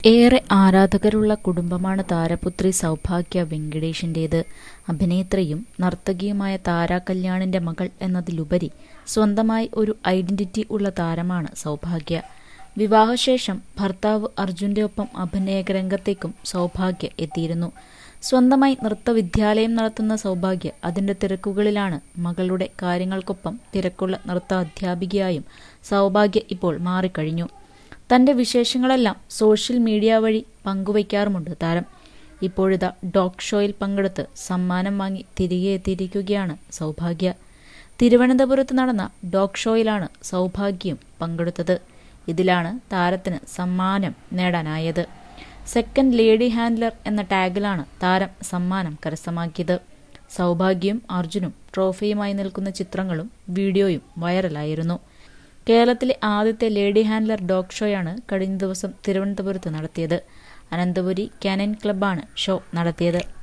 ഏറെ ആരാധകരുള്ള കുടുംബമാണ് താരപുത്രി സൗഭാഗ്യ വെങ്കിടേഷിന്റേത്. അഭിനേത്രിയും നർത്തകിയുമായ താര കല്യാണിന്റെ മകൾ എന്നതിലുപരി സ്വന്തമായി ഒരു ഐഡന്റിറ്റി ഉള്ള താരമാണ് സൗഭാഗ്യ. വിവാഹശേഷം ഭർത്താവ് അർജുന്റെ ഒപ്പം അഭിനയരംഗത്തേക്കും സൗഭാഗ്യ എത്തിയിരുന്നു. സ്വന്തമായി നൃത്തവിദ്യാലയം നടത്തുന്ന സൗഭാഗ്യ അതിന്റെ തിരക്കുകളിലാണ്. മകളുടെ കാര്യങ്ങൾക്കൊപ്പം തിരക്കുള്ള നൃത്ത അധ്യാപികയായും സൗഭാഗ്യ ഇപ്പോൾ മാറിക്കഴിഞ്ഞു. തന്റെ വിശേഷങ്ങളെല്ലാം സോഷ്യൽ മീഡിയ വഴി പങ്കുവയ്ക്കാറുമുണ്ട് താരം. ഇപ്പോഴിതാ ഡോഗ് ഷോയിൽ പങ്കെടുത്ത് സമ്മാനം വാങ്ങി തിരികെ എത്തിയിരിക്കുകയാണ് സൗഭാഗ്യ. തിരുവനന്തപുരത്ത് നടന്ന ഡോഗ് ഷോയിലാണ് സൗഭാഗ്യയും പങ്കെടുത്തത്. ഇതിലാണ് താരത്തിന് സമ്മാനം നേടാനായത്. സെക്കൻഡ് ലേഡി ഹാൻഡ്ലർ എന്ന ടാഗിലാണ് താരം സമ്മാനം കരസ്ഥമാക്കിയത്. സൗഭാഗ്യയും അർജുനും ട്രോഫിയുമായി നിൽക്കുന്ന ചിത്രങ്ങളും വീഡിയോയും വൈറലായിരുന്നു. കേരളത്തിലെ ആദ്യത്തെ ലേഡി ഹാൻഡ്ലർ ഡോഗ് ഷോയാണ് കഴിഞ്ഞ ദിവസം തിരുവനന്തപുരത്ത് നടത്തിയത്. അനന്തപുരി കാനൻ ക്ലബ്ബാണ് ഷോ നടത്തിയത്.